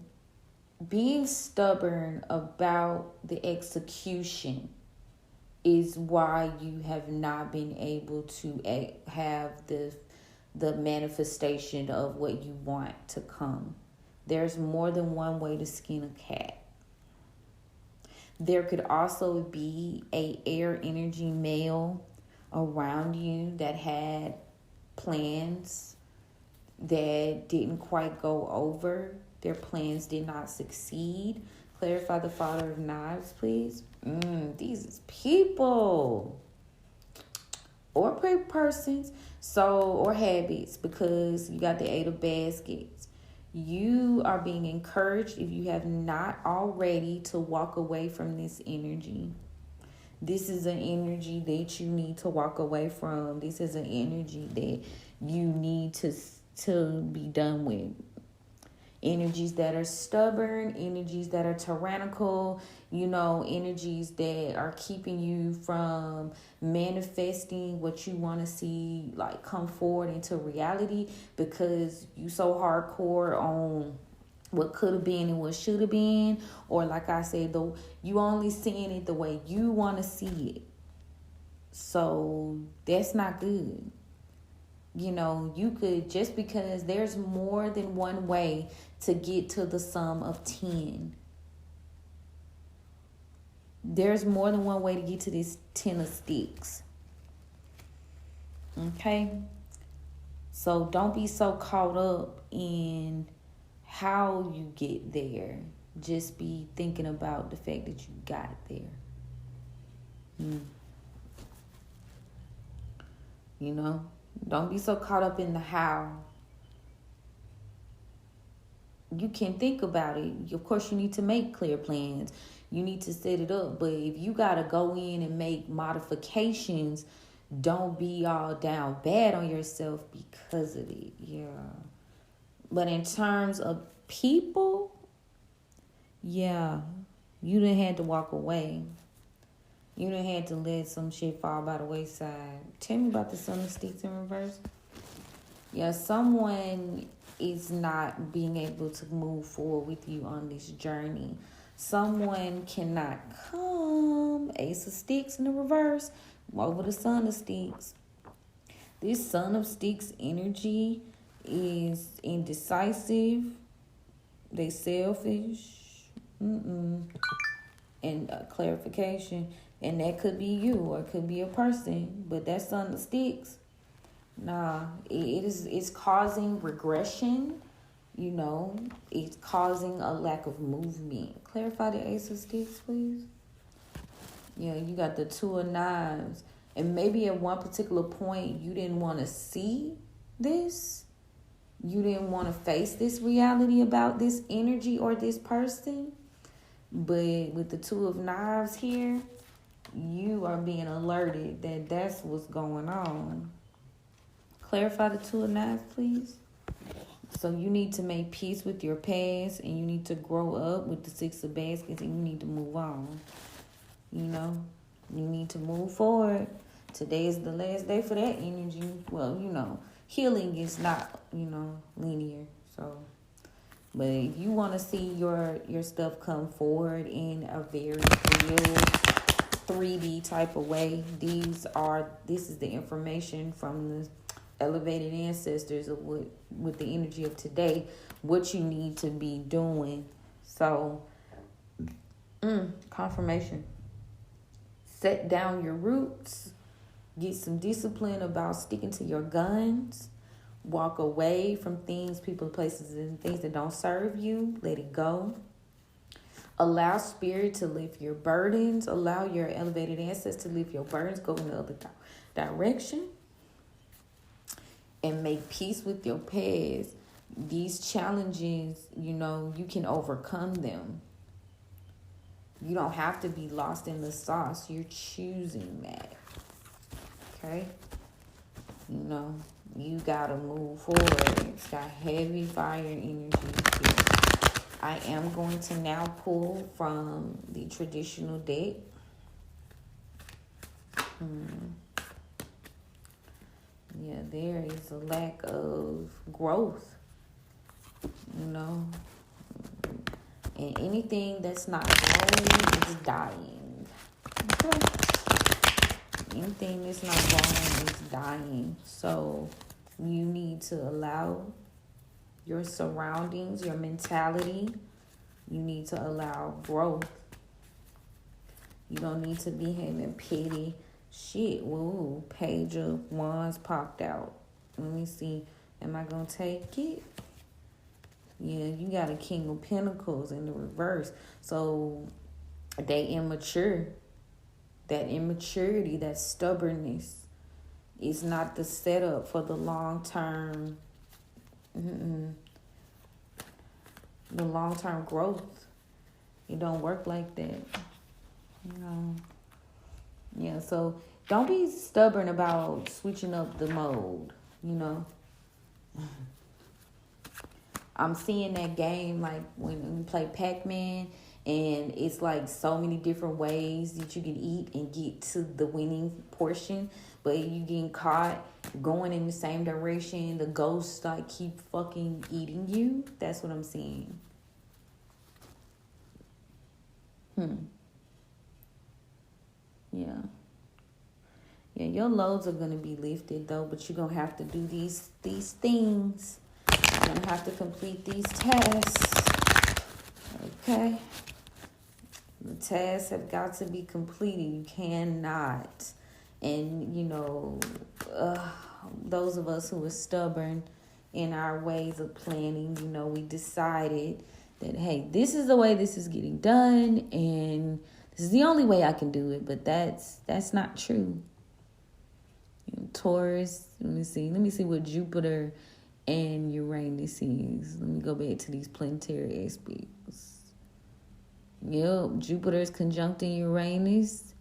being stubborn about the execution is why you have not been able to have the manifestation of what you want to come. There's more than one way to skin a cat. There could also be a air energy male around you that had plans that didn't quite go over. Their plans did not succeed. Clarify the Father of Knives, please. These is people or persons, or habits, because you got the 8 of Baskets. You are being encouraged, if you have not already, to walk away from this energy. This is an energy that you need to walk away from. This is an energy that you need to be done with. Energies that are stubborn, energies that are tyrannical, energies that are keeping you from manifesting what you want to see, like, come forward into reality, because you so hardcore on what could have been and what should have been, or like I said, though, you only seeing it the way you want to see it. So that's not good. You could, just because there's more than one way to get to the sum of 10. There's more than one way to get to this 10 of sticks. Okay? So don't be so caught up in how you get there. Just be thinking about the fact that you got there. Don't be so caught up in the how. You can think about it. Of course, you need to make clear plans. You need to set it up. But if you got to go in and make modifications, don't be all down bad on yourself because of it. Yeah. But in terms of people, yeah, you done had to walk away. You done had to let some shit fall by the wayside. Tell me about the Son of Sticks in reverse. Yeah, someone is not being able to move forward with you on this journey. Someone cannot come. Ace of Sticks in the reverse over the Son of Sticks. This Son of Sticks energy is indecisive. They selfish. And clarification. And that could be you, or it could be a person. But that Son of Sticks, nah, it's causing regression. It's causing a lack of movement. Clarify the Ace of Sticks, please. Yeah, you got the Two of Knives. And maybe at one particular point you didn't want to see this. You didn't want to face this reality about this energy or this person. But with the Two of Knives here, you are being alerted that that's what's going on. Clarify the Two of Knives, please. So you need to make peace with your past, and you need to grow up with the Six of Baskets, and you need to move on. You know, you need to move forward. Today is the last day for that energy. Well, you know, healing is not, you know, linear. So, but if you want to see your stuff come forward in a very real 3D type of way, this is the information from the elevated ancestors of what with the energy of today, what you need to be doing. So, confirmation. Set down your roots. Get some discipline about sticking to your guns. Walk away from things, people, places, and things that don't serve you. Let it go. Allow spirit to lift your burdens. Allow your elevated ancestors to lift your burdens. Go in the other direction. And make peace with your past. These challenges, you know, you can overcome them. You don't have to be lost in the sauce. You're choosing that. Okay? You know, you gotta move forward. It's got heavy fire energy here. I am going to now pull from the traditional deck. Yeah, there is a lack of growth. You know, and anything that's not growing is dying. Okay. Anything that's not growing is dying. So you need to allow your surroundings, your mentality. You need to allow growth. You don't need to be having pity shit. Woo, Page of Wands popped out. Let me see. Am I going to take it? Yeah, you got a King of Pentacles in the reverse. So they immature. That immaturity, that stubbornness is not the setup for the long term. The long term growth. It don't work like that. You know. Yeah, so don't be stubborn about switching up the mode, you know. I'm seeing that game like when you play Pac-Man, and it's like so many different ways that you can eat and get to the winning portion, but you getting caught going in the same direction. The ghosts like keep fucking eating you. That's what I'm seeing. Yeah. Yeah, your loads are going to be lifted, though, but you're going to have to do these things. You're going to have to complete these tasks. Okay? The tasks have got to be completed. You cannot. And, you know, those of us who are stubborn in our ways of planning, you know, we decided that, hey, this is the way this is getting done, and this is the only way I can do it, but that's not true. Taurus, let me see what Jupiter and Uranus is. Let me go back to these planetary aspects. Yep, Jupiter is conjuncting Uranus.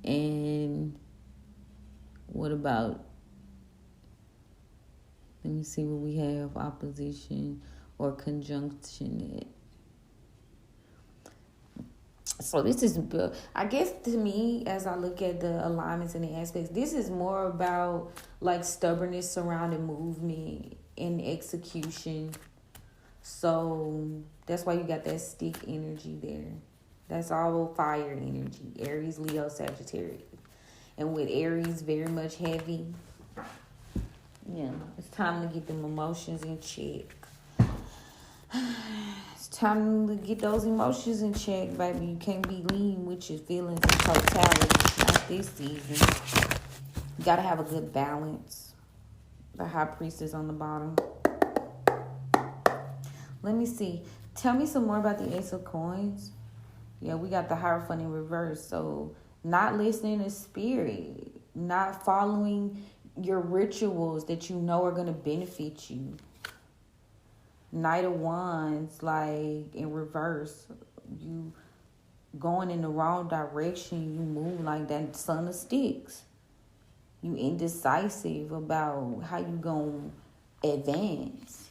And what about, let me see what we have opposition or conjunction at. So this is, I guess to me, as I look at the alignments and the aspects, this is more about like stubbornness surrounding movement and execution. So that's why you got that stick energy there. That's all fire energy. Aries, Leo, Sagittarius. And with Aries very much heavy, yeah, it's time to get them emotions in check. It's time to get those emotions in check, baby. You can't be lean with your feelings in totality. Not this season. You gotta have a good balance. The High Priestess on the bottom. Let me see. Tell me some more about the Ace of Coins. Yeah, we got the Hierophant in reverse. So not listening to spirit, not following your rituals that you know are going to benefit you. Knight of Wands, like in reverse. You going in the wrong direction. You move like that Son of Sticks. You indecisive about how you going to advance.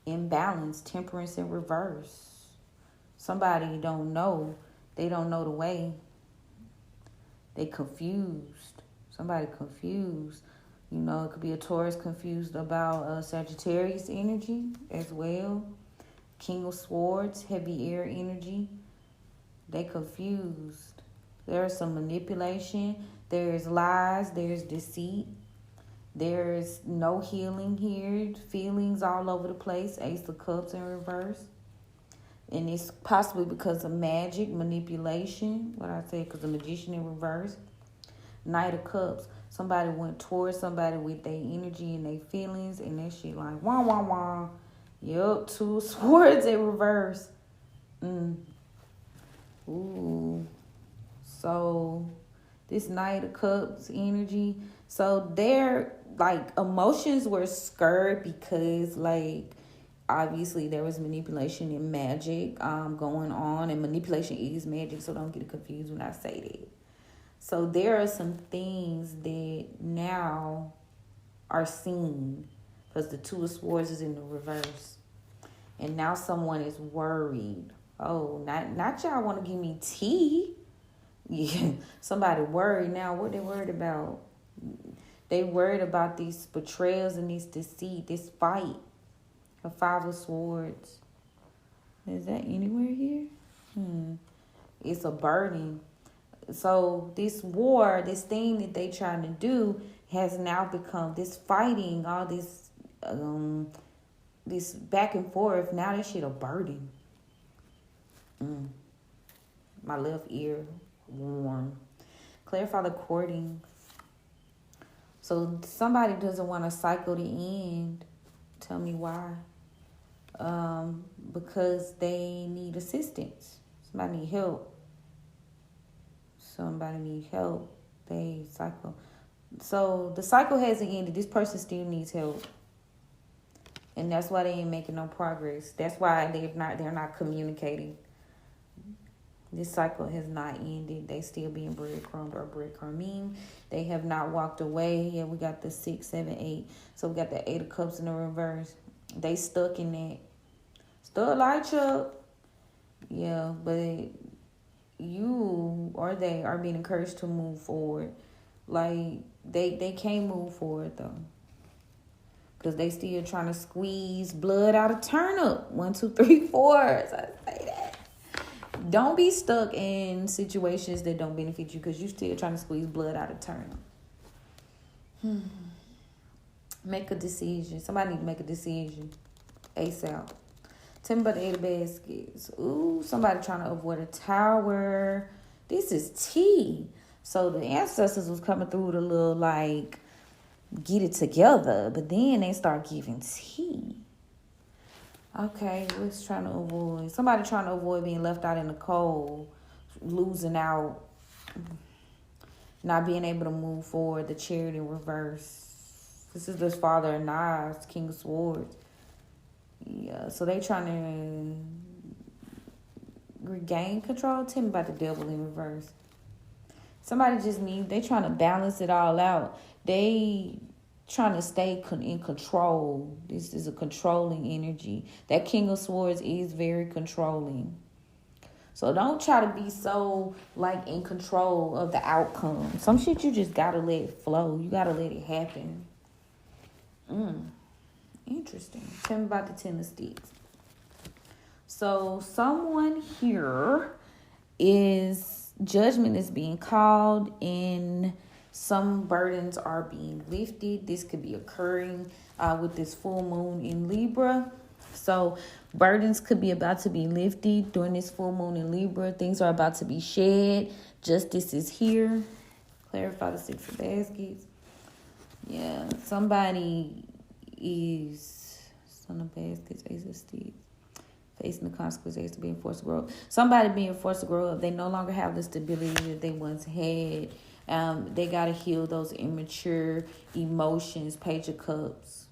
Imbalance, Temperance in reverse. Somebody don't know. They don't know the way. They confused. Somebody confused. You know, it could be a Taurus confused about Sagittarius energy as well. King of Swords, heavy air energy. They confused. There's some manipulation. There's lies. There's deceit. There's no healing here. Feelings all over the place. Ace of Cups in reverse. And it's possibly because of magic, manipulation. What I say, because the Magician in reverse. Knight of Cups. Somebody went towards somebody with their energy and their feelings, and that shit like, wah, wah, wah. Yup, Two Swords in reverse. Ooh. So, this Knight of Cups energy. So, their, like, emotions were scared because, like, obviously there was manipulation and magic going on. And manipulation is magic, so don't get confused when I say that. So there are some things that now are seen because the Two of Swords is in the reverse. And now someone is worried. Oh, not y'all want to give me tea. Yeah, somebody worried now. What they worried about? They worried about these betrayals and this deceit, this fight. A Five of Swords. Is that anywhere here? It's a burden. So this war, this thing that they trying to do has now become this fighting, all this this back and forth. Now that shit a burden. My left ear warm. Clarify the courting. So somebody doesn't want a cycle to end. Tell me why. Because they need assistance. Somebody need help. Somebody need help. They cycle. So the cycle hasn't ended. This person still needs help. And that's why they ain't making no progress. That's why they're not communicating. This cycle has not ended. They still being breadcrumbed or breadcrumbing. They have not walked away. Yeah, we got the 6, 7, 8. So we got the 8 of Cups in the reverse. They stuck in that. Still light Chuck. Yeah, but you or they are being encouraged to move forward. Like, they can't move forward, though. Because they still trying to squeeze blood out of turnip. 1, 2, 3, 4. So I say that. Don't be stuck in situations that don't benefit you because you still trying to squeeze blood out of turnip. Make a decision. Somebody need to make a decision. ASAP. Tell me about the 8 of Baskets. Ooh, somebody trying to avoid a tower. This is tea. So the ancestors was coming through the little, like, get it together. But then they start giving tea. Okay, what's trying to avoid? Somebody trying to avoid being left out in the cold. Losing out. Not being able to move forward. The Chariot in reverse. This is the Father of Knives, King of Swords. Yeah, so they trying to regain control. Tell me about the Devil in reverse. Somebody just they trying to balance it all out. They trying to stay in control. This is a controlling energy. That King of Swords is very controlling. So don't try to be so, like, in control of the outcome. Some shit you just gotta let it flow. You gotta let it happen. Interesting. Tell me about the 10 of Sticks. So someone here judgment is being called and some burdens are being lifted. This could be occurring with this full moon in Libra. So burdens could be about to be lifted during this full moon in Libra. Things are about to be shed. Justice is here. Clarify the 6 of Baskets. Yeah, somebody is Son of Baskets, Ace of Sticks. Facing the consequences of being forced to grow up. Somebody being forced to grow up, they no longer have the stability that they once had. They got to heal those immature emotions. Page of Cups.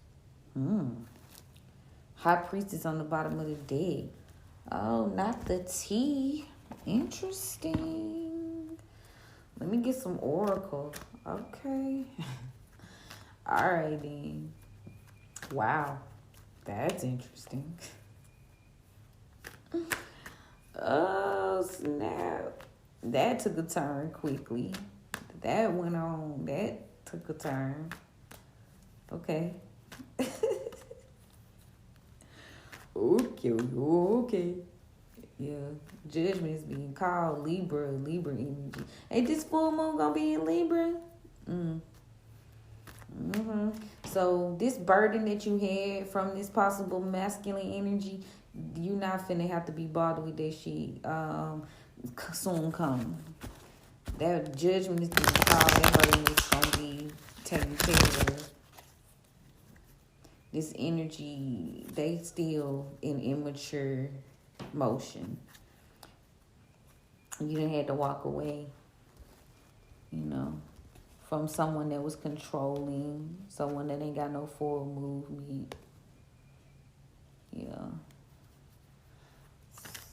High Priestess on the bottom of the deck. Oh, not the T. Interesting. Let me get some Oracle. Okay. All right, then. Wow. That's interesting. Oh, snap. That took a turn quickly. That went on. That took a turn. Okay. Okay. Yeah. Judgment is being called Libra energy. Hey, this full moon gonna be in Libra? So this burden that you had from this possible masculine energy, you not finna have to be bothered with that shit soon come. That judgment is being called. That burden is gonna be taken care of. This energy, they still in immature motion. You done had to walk away, from someone that was controlling, someone that ain't got no forward movement. Yeah.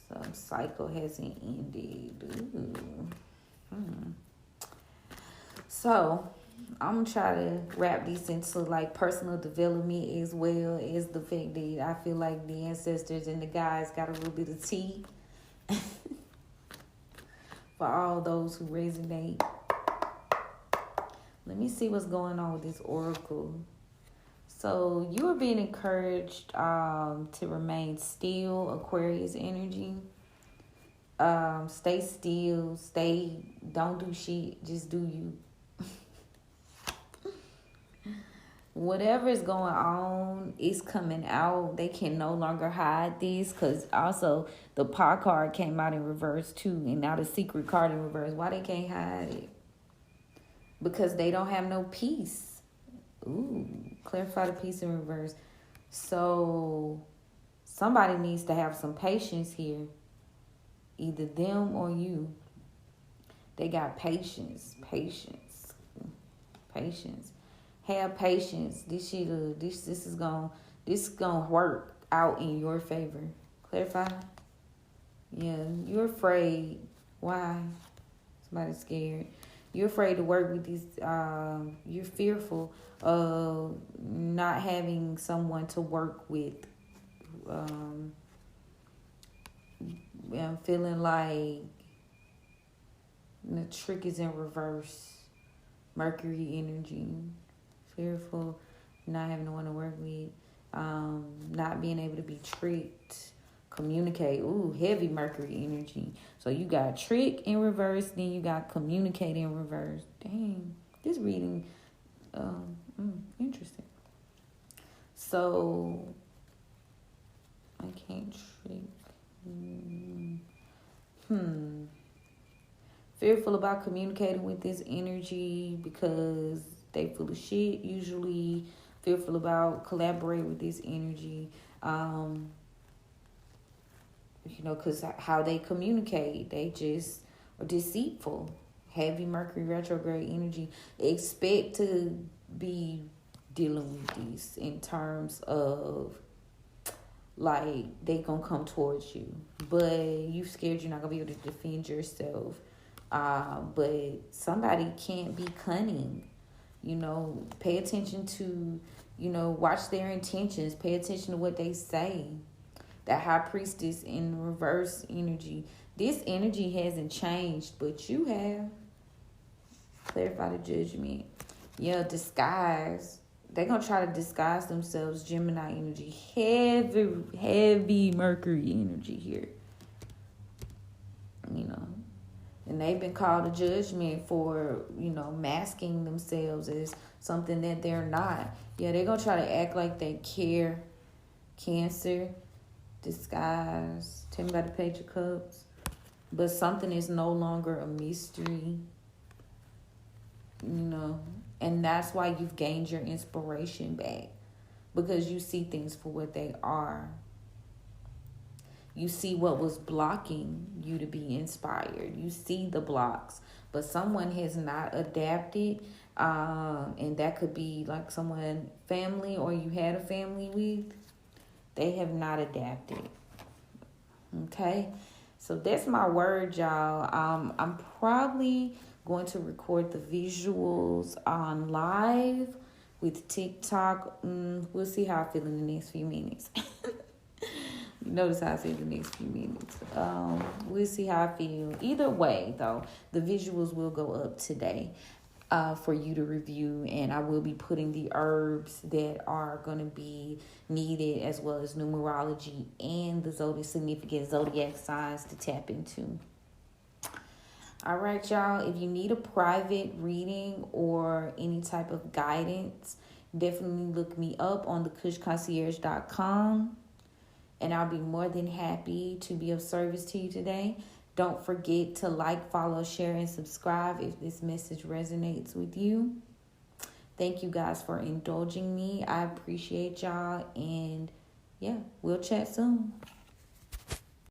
Some cycle hasn't ended. So, I'm going to try to wrap this into like personal development as well as the fact that I feel like the ancestors and the guys got a little bit of tea for all those who resonate. Let me see what's going on with this oracle. So you are being encouraged to remain still, Aquarius energy. Stay still. Don't do shit. Just do you. Whatever is going on is coming out. They can no longer hide this because also the Paw card came out in reverse too. And now the Secret card in reverse. Why they can't hide it? Because they don't have no peace. Ooh, clarify the peace in reverse. So somebody needs to have some patience here. Either them or you. They got patience. Have patience. This is gonna work out in your favor. Clarify. Yeah, you're afraid. Why? Somebody's scared. You're afraid to work with these. You're fearful of not having someone to work with. I'm feeling like the trick is in reverse. Mercury energy. Fearful, not having no one to work with. Not being able to be tricked. Communicate. Ooh, heavy Mercury energy. So you got trick in reverse, then you got communicate in reverse. Dang, this reading, interesting. So I can't trick. Fearful about communicating with this energy because they full of shit. Usually fearful about collaborating with this energy. Because how they communicate, they just are deceitful. Heavy Mercury retrograde energy. Expect to be dealing with these in terms of like they gonna come towards you, but you scared you're not gonna be able to defend yourself. But somebody can't be cunning. Pay attention to, watch their intentions. Pay attention to what they say. The High Priestess in reverse energy. This energy hasn't changed, but you have. Clarify the judgment. Yeah, disguise. They're going to try to disguise themselves. Gemini energy. Heavy Mercury energy here. And they've been called to judgment for, masking themselves as something that they're not. Yeah, they're going to try to act like they care. Cancer. Disguise. Tell me about the Page of Cups. But something is no longer a mystery. And that's why you've gained your inspiration back. Because you see things for what they are. You see what was blocking you to be inspired. You see the blocks, but someone has not adapted. And that could be like someone, family, or you had a family with. They have not adapted. Okay, so that's my word, y'all. I'm probably going to record the visuals on live with TikTok. We'll see how I feel in the next few minutes. Notice how I say the next few minutes. We'll see how I feel. Either way, though, the visuals will go up today for you to review, and I will be putting the herbs that are going to be needed, as well as numerology and the significant zodiac signs to tap into. All right, y'all. If you need a private reading or any type of guidance, definitely look me up on thekushconcierge.com. And I'll be more than happy to be of service to you today. Don't forget to like, follow, share, and subscribe if this message resonates with you. Thank you guys for indulging me. I appreciate y'all. And yeah, we'll chat soon.